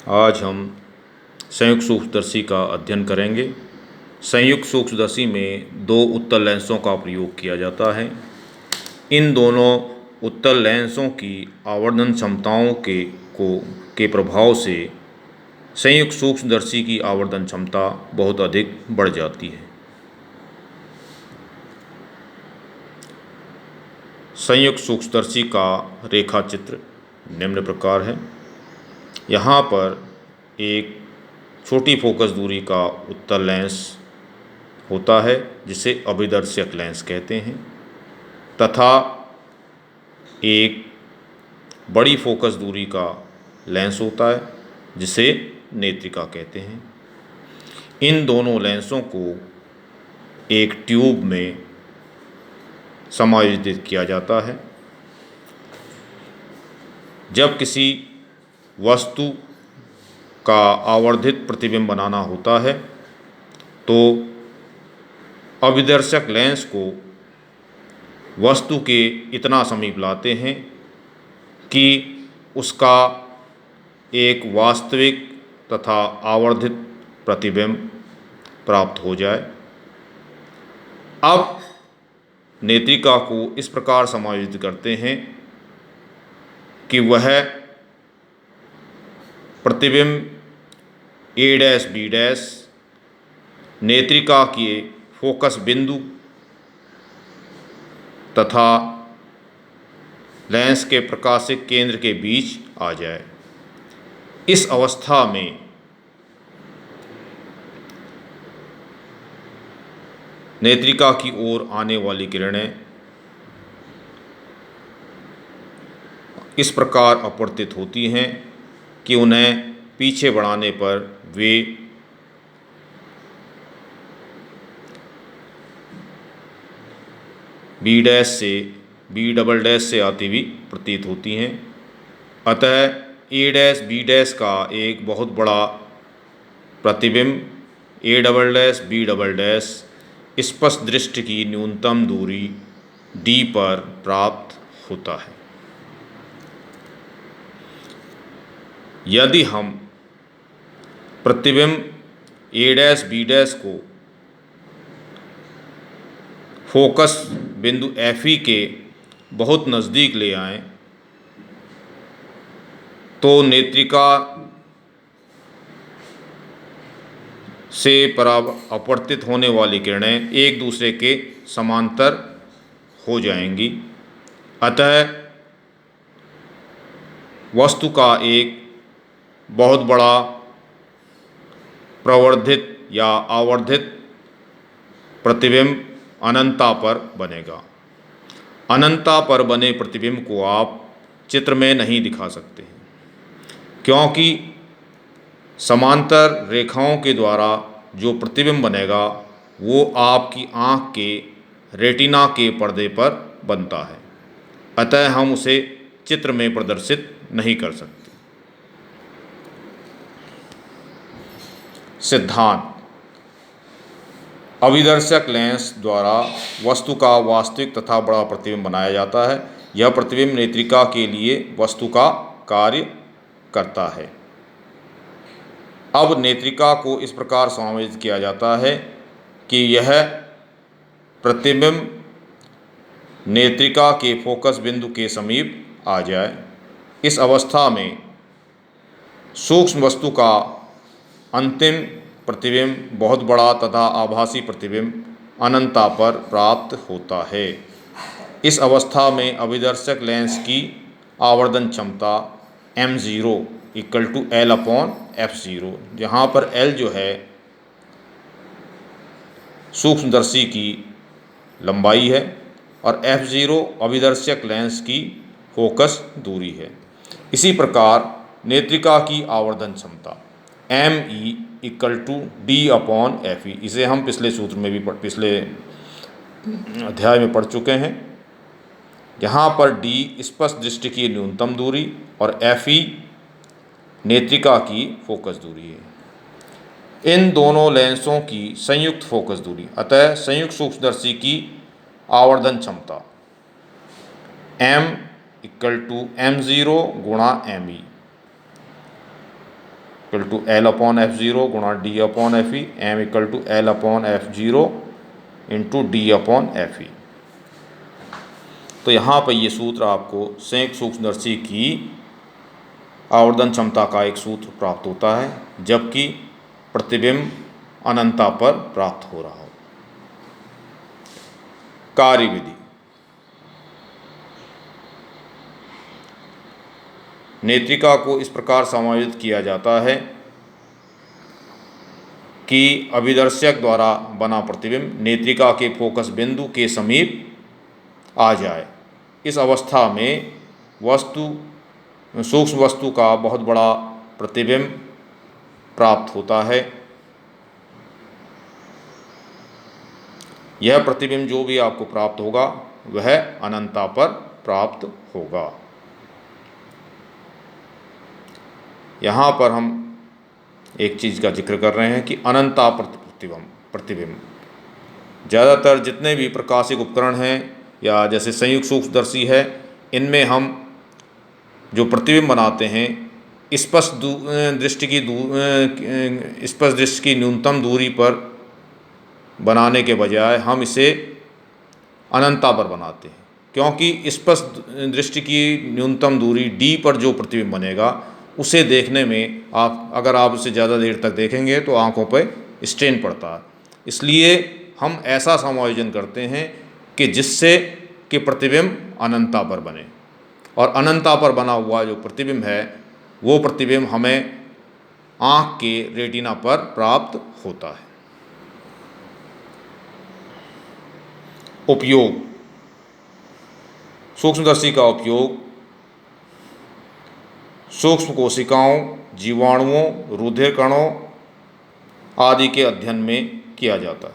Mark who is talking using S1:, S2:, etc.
S1: आज हम संयुक्त सूक्ष्मदर्शी का अध्ययन करेंगे। संयुक्त सूक्ष्मदर्शी में दो उत्तल लेंसों का प्रयोग किया जाता है। इन दोनों उत्तल लेंसों की आवर्धन क्षमताओं के प्रभाव से संयुक्त सूक्ष्मदर्शी की आवर्धन क्षमता बहुत अधिक बढ़ जाती है। संयुक्त सूक्ष्मदर्शी का रेखा चित्र निम्न प्रकार है। यहाँ पर एक छोटी फोकस दूरी का उत्तल लेंस होता है जिसे अभिदर्शक लेंस कहते हैं, तथा एक बड़ी फोकस दूरी का लेंस होता है जिसे नेत्रिका कहते हैं। इन दोनों लेंसों को एक ट्यूब में समायोजित किया जाता है। जब किसी वस्तु का आवर्धित प्रतिबिंब बनाना होता है तो अभिदर्शक लेंस को वस्तु के इतना समीप लाते हैं कि उसका एक वास्तविक तथा आवर्धित प्रतिबिंब प्राप्त हो जाए। अब नेत्रिका को इस प्रकार समायोजित करते हैं कि वह प्रतिबिंब A' B' नेत्रिका के फोकस बिंदु तथा लेंस के प्रकाशिक केंद्र के बीच आ जाए। इस अवस्था में नेत्रिका की ओर आने वाली किरणें इस प्रकार अपवर्तित होती हैं कि उन्हें पीछे बढ़ाने पर वे B' से आती हुई प्रतीत होती हैं। अतः A' B' का एक बहुत बड़ा प्रतिबिंब A" B" स्पष्ट दृष्टि की न्यूनतम दूरी D पर प्राप्त होता है। यदि हम प्रतिबिंब A' B' को फोकस बिंदु Fe के बहुत नज़दीक ले आएं तो नेत्रिका से अपवर्तित होने वाली किरणें एक दूसरे के समांतर हो जाएंगी। अतः वस्तु का एक बहुत बड़ा प्रवर्धित या आवर्धित प्रतिबिंब अनंतता पर बनेगा। अनंतता पर बने प्रतिबिंब को आप चित्र में नहीं दिखा सकते हैं, क्योंकि समांतर रेखाओं के द्वारा जो प्रतिबिंब बनेगा वो आपकी आँख के रेटिना के पर्दे पर बनता है। अतः हम उसे चित्र में प्रदर्शित नहीं कर सकते। सिद्धांत: अभिदर्शक लेंस द्वारा वस्तु का वास्तविक तथा बड़ा प्रतिबिंब बनाया जाता है। यह प्रतिबिंब नेत्रिका के लिए वस्तु का कार्य करता है। अब नेत्रिका को इस प्रकार समायोजित किया जाता है कि यह प्रतिबिंब नेत्रिका के फोकस बिंदु के समीप आ जाए। इस अवस्था में सूक्ष्म वस्तु का अंतिम प्रतिबिंब बहुत बड़ा तथा आभासी प्रतिबिंब अनंतता पर प्राप्त होता है। इस अवस्था में अभिदर्शक लेंस की आवर्धन क्षमता m0 = L/f0, जहाँ पर L जो है सूक्ष्मदर्शी की लंबाई है और f0 अभिदर्शक लेंस की फोकस दूरी है। इसी प्रकार नेत्रिका की आवर्धन क्षमता ME = D/Fe, इसे हम पिछले सूत्र में भी पिछले अध्याय में पढ़ चुके हैं। यहाँ पर D स्पष्ट दृष्टि की न्यूनतम दूरी और Fe नेत्रिका की फोकस दूरी है। इन दोनों लेंसों की संयुक्त फोकस दूरी, अतः संयुक्त सूक्ष्मदर्शी की आवर्धन क्षमता M = M0 × Me। Equal to L/F0 गुणा D/FE, M equal to L/F0 into D/FE। तो यहाँ पर ये सूत्र आपको संयुक्त सूक्ष्मदर्शी की आवर्धन क्षमता का एक सूत्र प्राप्त होता है, जबकि प्रतिबिंब अनंतता पर प्राप्त हो रहा हो। कार्यविधि। नेत्रिका को इस प्रकार समायोजित किया जाता है कि अभिदर्शक द्वारा बना प्रतिबिंब नेत्रिका के फोकस बिंदु के समीप आ जाए। इस अवस्था में सूक्ष्म वस्तु का बहुत बड़ा प्रतिबिंब प्राप्त होता है। यह प्रतिबिंब जो भी आपको प्राप्त होगा वह अनंतता पर प्राप्त होगा। यहाँ पर हम एक चीज़ का जिक्र कर रहे हैं कि अनंतता प्रतिबिंब ज़्यादातर जितने भी प्रकाशिक उपकरण हैं या जैसे संयुक्त सूक्ष्मदर्शी है, इनमें हम जो प्रतिबिंब बनाते हैं स्पष्ट दृष्टि की न्यूनतम दूरी पर बनाने के बजाय हम इसे अनंतता पर बनाते हैं, क्योंकि स्पष्ट दृष्टि की न्यूनतम दूरी D पर जो प्रतिबिंब बनेगा उसे देखने में अगर आप उसे ज़्यादा देर तक देखेंगे तो आँखों पर स्ट्रेन पड़ता है। इसलिए हम ऐसा समायोजन करते हैं कि जिससे कि प्रतिबिंब अनंतता पर बने, और अनंतता पर बना हुआ जो प्रतिबिंब है वो प्रतिबिंब हमें आँख के रेटिना पर प्राप्त होता है। उपयोग। सूक्ष्मदर्शी का उपयोग सूक्ष्म कोशिकाओं, जीवाणुओं, रुधिर कणों आदि के अध्ययन में किया जाता है।